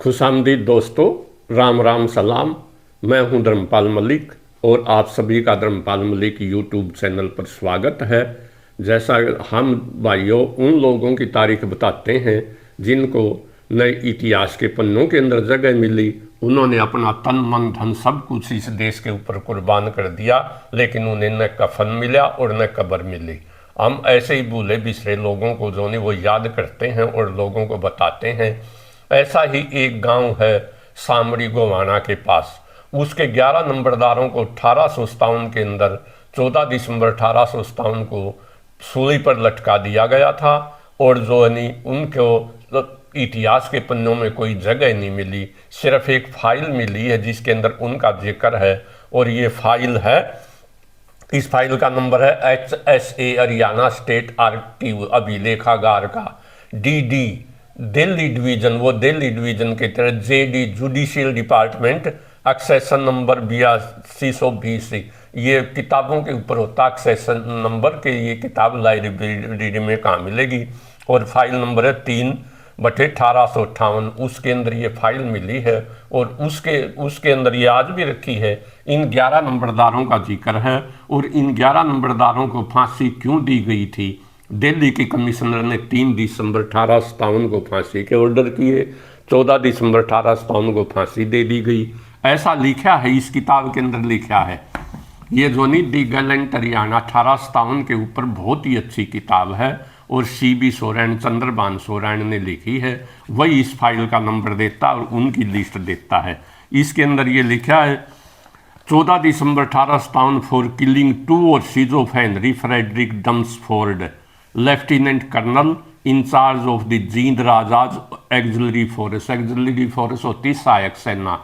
खुशामदीद दोस्तों, राम राम सलाम। मैं हूं धर्मपाल मलिक और आप सभी का धर्मपाल मलिक यूट्यूब चैनल पर स्वागत है। जैसा हम भाइयों उन लोगों की तारीख बताते हैं जिनको नए इतिहास के पन्नों के अंदर जगह मिली, उन्होंने अपना तन मन धन सब कुछ इस देश के ऊपर कुर्बान कर दिया, लेकिन उन्हें न कफन मिला और न कब्र मिली। हम ऐसे ही भूले बिसरे लोगों को जो नहीं वो याद करते हैं और लोगों को बताते हैं। ऐसा ही एक गांव है सामड़ी गोवाना के पास। उसके 11 नंबरदारों को 1857 के अंदर 14 दिसंबर 1857 को सूली पर लटका दिया गया था और जो नहीं उनको इतिहास के पन्नों में कोई जगह नहीं मिली। सिर्फ एक फाइल मिली है जिसके अंदर उनका जिक्र है और ये फाइल है, इस फाइल का नंबर है HSA हरियाणा स्टेट आर्कीव अभिलेखागार का DD दिल्ली डिवीजन, वो दिल्ली डिवीजन के तहत JD judicial department accession number 8220। ये किताबों के ऊपर होता एक्सेशन नंबर के, ये किताब लाइब्रेरी में कहाँ मिलेगी। और फाइल नंबर है 3/1858, उसके अंदर ये फाइल मिली है और उसके अंदर ये आज भी रखी है। इन 11 नंबरदारों का जिक्र है और इन 11 नंबरदारों को फांसी क्यों दी गई थी। दिल्ली के कमिश्नर ने 3 दिसंबर 1857 को फांसी के ऑर्डर किए, 14 दिसंबर 1857 को फांसी दे दी गई। ऐसा लिखा है इस किताब के अंदर, लिखा है ये जोनी दी गैलेंट हरियाणा 1857 के ऊपर बहुत ही अच्छी किताब है और CB सोरेन, चंद्रभान सोरेन ने लिखी है। वही इस फाइल का नंबर देता और उनकी लिस्ट देता है। इसके अंदर ये लिखा है 14 दिसंबर 1857 फॉर किलिंग 2 और सीजोफ Henry Frederick Dumsford, lieutenant colonel incharge of the Jind Raja's auxiliary force. Auxiliary force होती सहायक सेना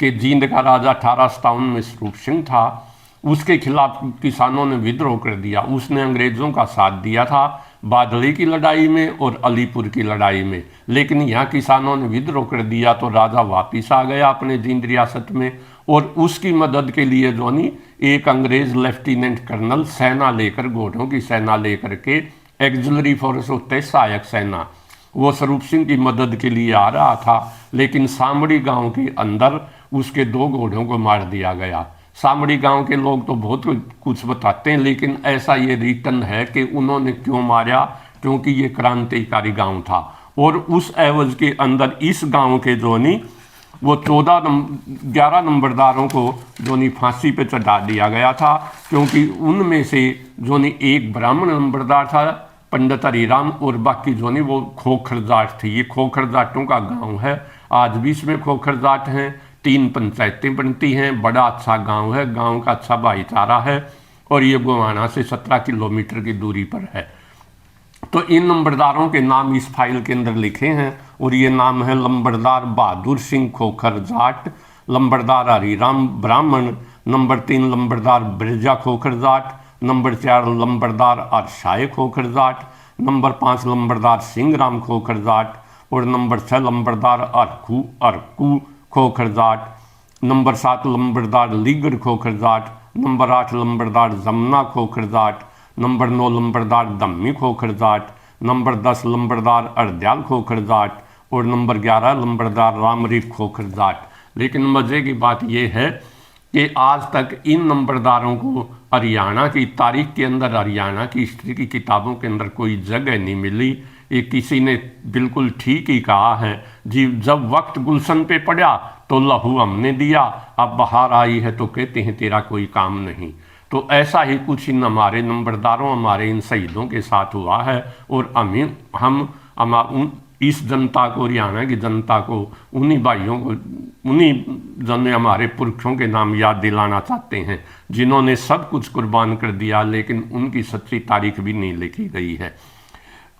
के जींद का राजा 1857 में स्वरूप सिंह था। उसके खिलाफ किसानों ने विद्रोह कर दिया। उसने अंग्रेजों का साथ दिया था बादली की लड़ाई में और अलीपुर की लड़ाई में, लेकिन यहाँ किसानों ने विद्रोह कर दिया तो राजा वापिस आ गया अपने जींद रियासत में। और उसकी मदद के लिए जो नहीं एक अंग्रेज लेफ्टिनेंट कर्नल सेना लेकर, घोड़ों की सेना लेकर के, एक्सिलरी फोर्स होते सहायक सेना, वो स्वरूप सिंह की मदद के लिए आ रहा था। लेकिन सामड़ी गांव के अंदर उसके 2 घोड़ों को मार दिया गया। सामड़ी गांव के लोग तो बहुत कुछ बताते हैं, लेकिन ऐसा ये रिटर्न है कि उन्होंने क्यों मारा, क्योंकि ये क्रांतिकारी गांव था। और उस एवज के अंदर इस गांव के जो नहीं वो 11 नंबरदारों को जो नहीं फांसी पे चढ़ा दिया गया था, क्योंकि उनमें से जो नहीं एक ब्राह्मण नंबरदार था पंडित हरिराम और बाकी जो नहीं वो खोखर जाट थी। ये खोखर जाटों का गांव है, आज भी इसमें खोखर जाट हैं। 3 पंचायतें बनती हैं, बड़ा अच्छा गांव है, गांव का अच्छा भाईचारा है और ये गोवाना से 17 किलोमीटर की दूरी पर है। तो इन नंबरदारों के नाम इस फाइल के अंदर लिखे हैं और ये नाम है लंबरदार बहादुर सिंह खोखर जाट, लंबरदार हरिराम ब्राह्मण, नंबर 3 लंबरदार बिरजा खोखर जाट, नंबर 4 लंबरदार अरसाए खोखर जाट, नंबर 5 लंबरदार सिंह राम खोखर जाट और नंबर 6 लंबरदार अरकू खोखर जाट, नंबर 7 लंबरदार लीगड़ खोखर जाट, नंबर 8 लंबरदार जमुना खोखर जाट, नंबर 9 लंबरदार धम्मी खोखर जाट, नंबर 10 लंबरदार अर्दयाल खोखर जाट और नंबर 11 लंबरदार रामरीफ खोखर जाट। लेकिन मज़े की बात यह है कि आज तक इन नंबरदारों को हरियाणा की तारीख के अंदर, हरियाणा की हिस्ट्री की किताबों के अंदर कोई जगह नहीं मिली। ये किसी ने बिल्कुल ठीक ही कहा है जी, जब वक्त गुलशन पे पड़ा तो लहू हमने दिया, अब बाहर आई है तो कहते हैं तेरा कोई काम नहीं। तो ऐसा ही कुछ इन हमारे नंबरदारों, हमारे इन शहीदों के साथ हुआ है और हम इस जनता को, हरियाणा की जनता को, उन्हीं भाइयों को, उन्हीं जन हमारे पुरखों के नाम याद दिलाना चाहते हैं जिन्होंने सब कुछ कुर्बान कर दिया, लेकिन उनकी सच्ची तारीख भी नहीं लिखी गई है।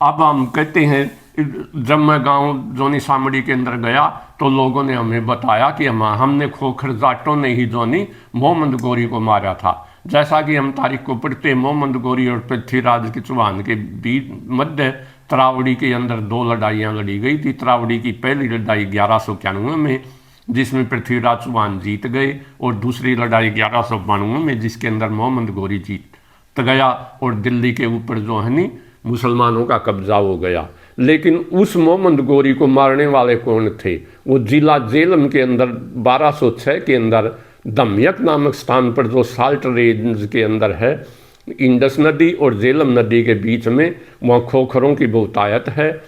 अब हम कहते हैं, जब मैं गांव जोनी सामड़ी के अंदर गया तो लोगों ने हमें बताया कि हमने खोखर जाटों ने ही जोनी मोहम्मद गौरी को मारा था। जैसा कि हम तारीख को पढ़ते, मोहम्मद गौरी और पृथ्वीराज के चौहान के बीच मध्य त्रावड़ी के अंदर 2 लड़ाइयाँ लड़ी गई थी। त्रावड़ी की पहली लड़ाई 1191 में जिसमें पृथ्वीराज चौहान जीत गए और दूसरी लड़ाई 1192 में जिसके अंदर मोहम्मद गौरी जीत गया और दिल्ली के ऊपर जो है नी मुसलमानों का कब्जा हो गया। लेकिन उस मोहम्मद गोरी को मारने वाले कौन थे? वो जिला जेलम के अंदर 1206 के अंदर दमयक नामक स्थान पर, जो साल्ट रेंज के अंदर है, इंडस नदी और जेलम नदी के बीच में, वहाँ खोखरों की बहुतायत है।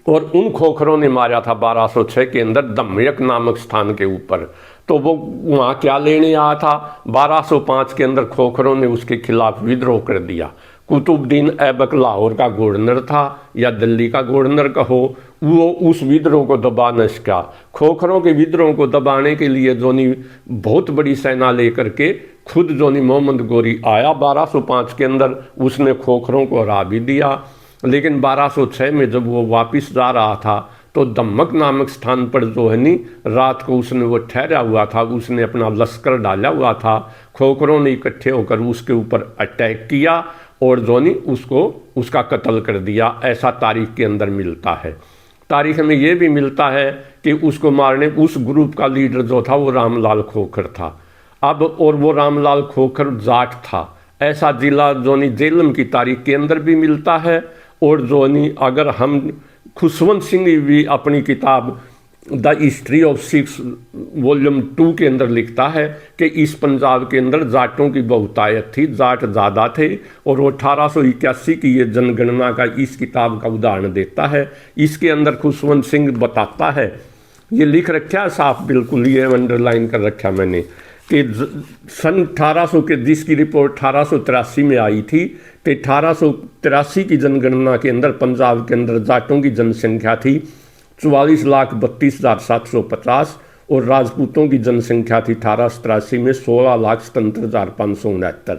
और उन खोखरों ने मारा था 1206 के अंदर दमयक नामक स्थान के ऊपर। तो वो वहाँ क्या लेने आया था? 1205 के अंदर खोखरों ने उसके खिलाफ विद्रोह कर दिया। कुतुबुद्दीन ऐबक लाहौर का गवर्नर था या दिल्ली का गवर्नर कहो, वो उस विद्रोह को दबा न सका। खोखरों के विद्रोह को दबाने के लिए जोनी बहुत बड़ी सेना लेकर के खुद जोनी मोहम्मद गोरी आया 1205 के अंदर, उसने खोखरों को हरा भी दिया। लेकिन 1206 में जब वो वापस जा रहा था तो दमक नामक स्थान पर जो है नी, रात को उसने वो ठहरा हुआ था, उसने अपना लश्कर डाला हुआ था। खोखरों ने इकट्ठे होकर उसके ऊपर अटैक किया और जो नी उसको उसका कत्ल कर दिया। ऐसा तारीख के अंदर मिलता है। तारीख में ये भी मिलता है कि उसको मारने उस ग्रुप का लीडर जो था वो रामलाल खोखर था। अब और वो रामलाल खोखर जाट था, ऐसा जिला जोनी जेलम की तारीख के अंदर भी मिलता है। और जोनी अगर हम खुशवंत सिंह भी अपनी किताब the history of six volume 2 के अंदर लिखता है कि इस पंजाब के अंदर जाटों की बहुतायत थी, जाट ज़्यादा थे। और वो 1881 की ये जनगणना का इस किताब का उदाहरण देता है। इसके अंदर खुशवंत सिंह बताता है, ये लिख रखा है साफ, बिल्कुल ये अंडरलाइन कर रखा मैंने, कि सन 1800 के जिसकी रिपोर्ट 1883 में आई थी, तो 1883 की जनगणना के अंदर पंजाब के अंदर जाटों की जनसंख्या थी 44,32,750 और राजपूतों की जनसंख्या थी 1883 में 16,77,569।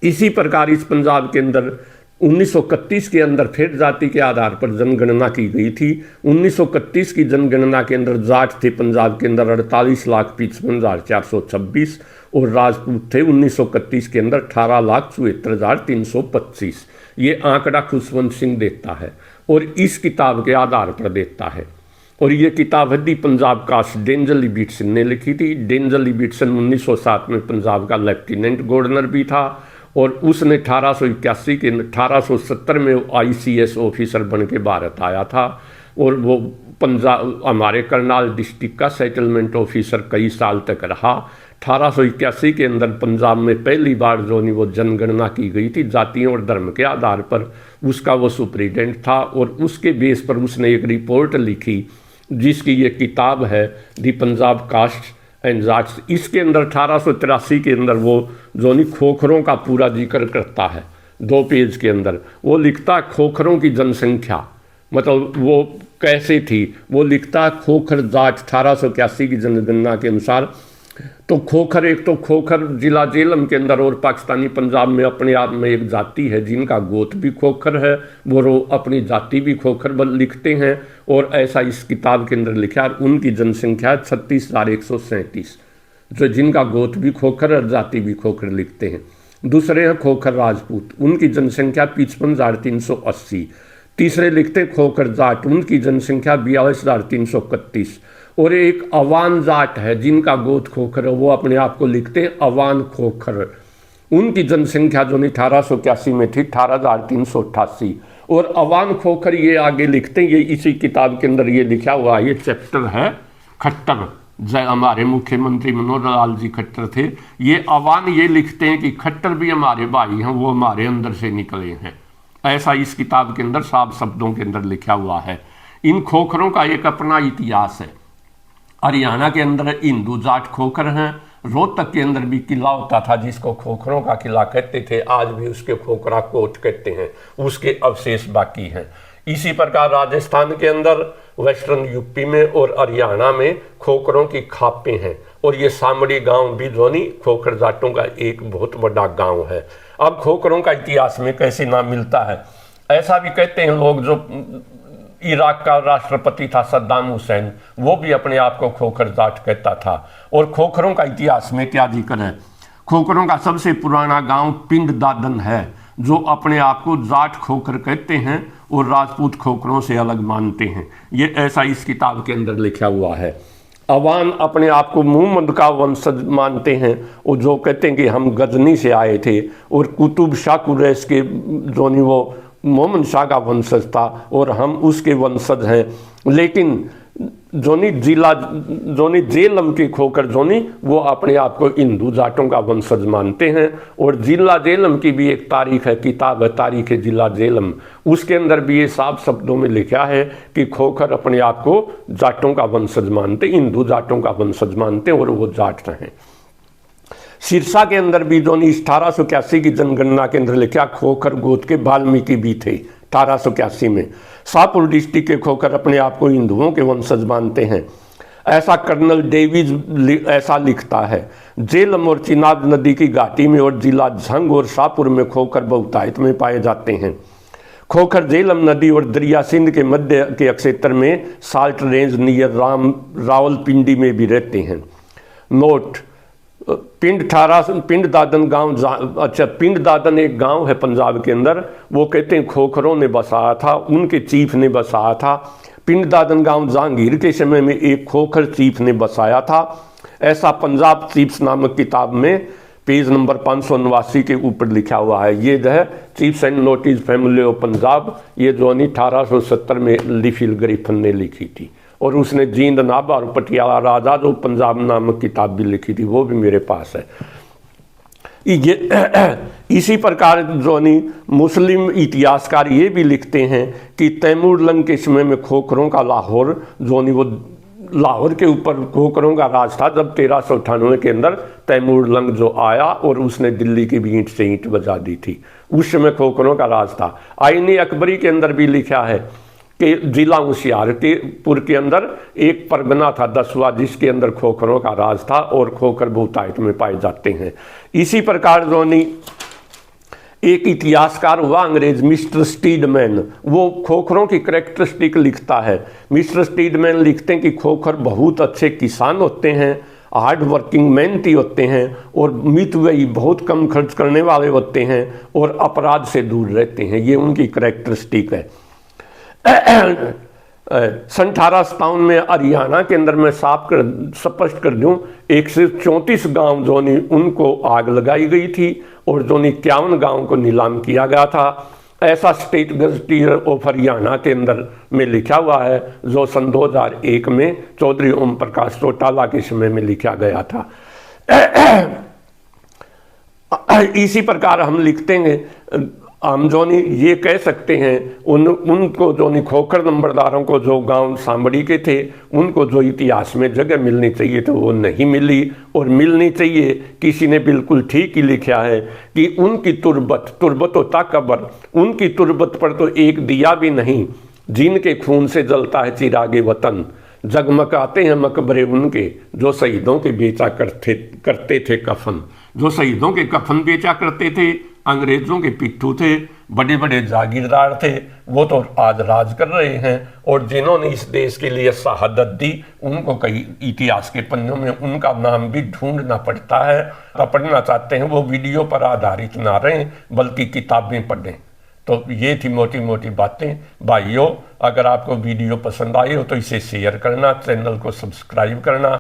इसी प्रकार इस पंजाब के अंदर 1931 के अंदर फिर जाति के आधार पर जनगणना की गई थी। 1931 की जनगणना के अंदर जाट थे पंजाब के अंदर 48,55,426 और राजपूत थे 1931 के अंदर 18,74,325। ये आंकड़ा खुशवंत सिंह देता है और इस किताब के आधार पर देता है। और ये किताब है दी पंजाब कास्ट डेंजल लीबिटसन ने लिखी थी। डेंजल लीबिटसन 1907 में पंजाब का लेफ्टिनेंट गवर्नर भी था और उसने 1870 में ICS ऑफिसर बन के भारत आया था और वो पंजाब हमारे करनाल डिस्ट्रिक्ट का सेटलमेंट ऑफिसर कई साल तक रहा। 1881 के अंदर पंजाब में पहली बार जो वो जनगणना की गई थी जातियों और धर्म के आधार पर, उसका वो सुप्रीडेंट था और उसके बेस पर उसने एक रिपोर्ट लिखी जिसकी ये किताब है दी पंजाब कास्ट एंड जाट्स। इसके अंदर 1883 के अंदर वो जोनी खोखरों का पूरा जिक्र करता है 2 पेज के अंदर। वो लिखता खोखरों की जनसंख्या, मतलब वो कैसे थी, वो लिखता खोखर जाट 1881 की जनगणना के अनुसार। तो खोखर, एक तो खोखर जिला जेलम के अंदर और पाकिस्तानी पंजाब में अपने आप में एक जाति है जिनका गोत भी खोखर है, वो अपनी जाति भी खोखर लिखते हैं। और ऐसा इस किताब के अंदर लिखा है। उनकी जनसंख्या 36,137 जो जिनका गोत भी खोखर और जाति भी खोखर लिखते हैं। दूसरे हैं खोखर राजपूत, उनकी जनसंख्या 55,380। तीसरे लिखते खोखर जाट, उनकी जनसंख्या 42,331। और एक अवान जाट है जिनका गोत खोखर है, वो अपने आप को लिखते हैं अवान खोखर। उनकी जनसंख्या जो 1881 में थी 18,388। और अवान खोखर ये आगे लिखते हैं, ये इसी किताब के अंदर ये लिखा हुआ है, ये चैप्टर है खट्टर, जय हमारे मुख्यमंत्री मनोहर लाल जी खट्टर थे। ये अवान ये लिखते हैं कि खट्टर भी हमारे भाई हैं, वो हमारे अंदर से निकले हैं। ऐसा इस किताब के अंदर साफ शब्दों के अंदर लिखा हुआ है। इन खोखरों का एक अपना इतिहास है। हरियाणा के अंदर हिंदू जाट खोखर हैं। रोहतक के अंदर भी किला होता था जिसको खोखरों का किला कहते थे, आज भी उसके खोखरा कोट कहते हैं, उसके अवशेष बाकी हैं। इसी प्रकार राजस्थान के अंदर, वेस्टर्न यूपी में और हरियाणा में खोखरों की खापें हैं। और ये सामड़ी गांव भी जोनी खोखर जाटों का एक बहुत बड़ा गांव है। अब खोखरों का इतिहास में कैसे नाम मिलता है, ऐसा भी कहते हैं लोग। जो इराक का राष्ट्रपति था सद्दाम हुसैन, वो भी अपने आप को खोखर जाट कहता था। और खोखरों का इतिहास में क्या जिक्र है, खोखरों का सबसे पुराना गांव पिंड दादन है जो अपने आप को जाट खोखर कहते हैं और राजपूत खोखरों से अलग मानते हैं। ये ऐसा इस किताब के अंदर लिखा हुआ है। अवान अपने आप को मुहम्मद का वंशज मानते हैं और जो कहते हैं कि हम गजनी से आए थे। और कुतुब शाह कुरैश के जो वो मोहम्मद शाह का वंशज था और हम उसके वंशज हैं। लेकिन जोनी जेलम के खोखर जोनी वो अपने आप को हिंदू जाटों का वंशज मानते हैं। और जिला जेलम की भी एक तारीख है, किताब है तारीख जिला जेलम, उसके अंदर भी ये साफ शब्दों में लिखा है कि खोखर अपने आप को जाटों का वंशज मानते, हिंदू जाटों का वंशज मानते और वो जाट हैं। सिरसा के अंदर भी जो 1881 की जनगणना के अंदर लिखा खोखर गोद के वाल्मीकि भी थे 1881 में। शाहपुर डिस्ट्रिक्ट के खोखर अपने आप को हिंदुओं के वंशज मानते हैं, ऐसा कर्नल डेविज ऐसा लिखता है। जेलम और चिनाब नदी की घाटी में और जिला झंग और शाहपुर में खोखर बहुतायत में पाए जाते हैं। खोखर जेलम नदी और दरिया सिंध के मध्य के क्षेत्र में साल्ट रेंज नियर रावलपिंडी में भी रहते हैं। नोट, पिंड दादन गांव, अच्छा पिंड दादन एक गांव है पंजाब के अंदर, वो कहते हैं खोखरों ने बसाया था, उनके चीफ ने बसाया था। पिंड दादन गांव जहांगीर के समय में एक खोखर चीफ ने बसाया था, ऐसा पंजाब चीफ्स नामक किताब में पेज नंबर 589 के ऊपर लिखा हुआ है। ये जो है chiefs and notice family of Punjab, ये जो 1870 में लिफिल ग्रिफिन ने लिखी थी। और उसने जींद नाबा और पटियाला राजा जो पंजाब नामक किताब भी लिखी थी, वो भी मेरे पास है। ये इसी प्रकार जो मुस्लिम इतिहासकार ये भी लिखते हैं कि तैमूर लंग के समय में खोखरों का लाहौर जो वो लाहौर के ऊपर खोखरों का राज था, जब 1398 के अंदर तैमूर लंग जो आया और उसने दिल्ली की भी ईंट से ईंट बजा दी थी, उस समय खोखरों का राज था। आईनी अकबरी के अंदर भी लिखा है कि जिला होशियारपुर के अंदर एक परगना था 10वां, जिसके अंदर खोखरों का राज था और खोखर बहुतायत में पाए जाते हैं। इसी प्रकार जो एक इतिहासकार हुआ अंग्रेज मिस्टर स्टीडमैन, वो खोखरों की करेक्टरिस्टिक लिखता है। मिस्टर स्टीडमैन लिखते हैं कि खोखर बहुत अच्छे किसान होते हैं, हार्ड वर्किंग मेहनती होते हैं और मितव्ययी बहुत कम खर्च करने वाले होते हैं और अपराध से दूर रहते हैं। ये उनकी करेक्टरिस्टिक है। सन 1857 में हरियाणा के अंदर मैं स्पष्ट कर दूं, 134 गांव जो उनको आग लगाई गई थी और जो 51 गांव को नीलाम किया गया था, ऐसा स्टेट गजटियर ऑफ हरियाणा के अंदर में लिखा हुआ है, जो सन 2001 में चौधरी ओम प्रकाश चौटाला के समय में लिखा गया था। इसी प्रकार हम लिखते हैं, हम जो ये कह सकते हैं उनको जो खोखर नंबरदारों को जो गांव सांबड़ी के थे, उनको जो इतिहास में जगह मिलनी चाहिए तो वो नहीं मिली और मिलनी चाहिए। किसी ने बिल्कुल ठीक ही लिखा है कि उनकी तुरबत होता कब्र, उनकी तुरबत पर तो एक दिया भी नहीं, जिनके खून से जलता है चिरागे वतन, जगमगाते हैं मकबरे उनके जो शहीदों के बेचा करते थे कफन। जो शहीदों के कफन बेचा करते थे, अंग्रेजों के पिट्ठू थे, बड़े बड़े जागीरदार थे, वो तो आज राज कर रहे हैं। और जिन्होंने इस देश के लिए शहादत दी, उनको कई इतिहास के पन्नों में उनका नाम भी ढूंढना पड़ता है। पढ़ना चाहते हैं वो वीडियो पर आधारित ना रहें, बल्कि किताबें पढ़ें। तो ये थी मोटी मोटी बातें। भाइयों, अगर आपको वीडियो पसंद आई हो तो इसे शेयर करना, चैनल को सब्सक्राइब करना।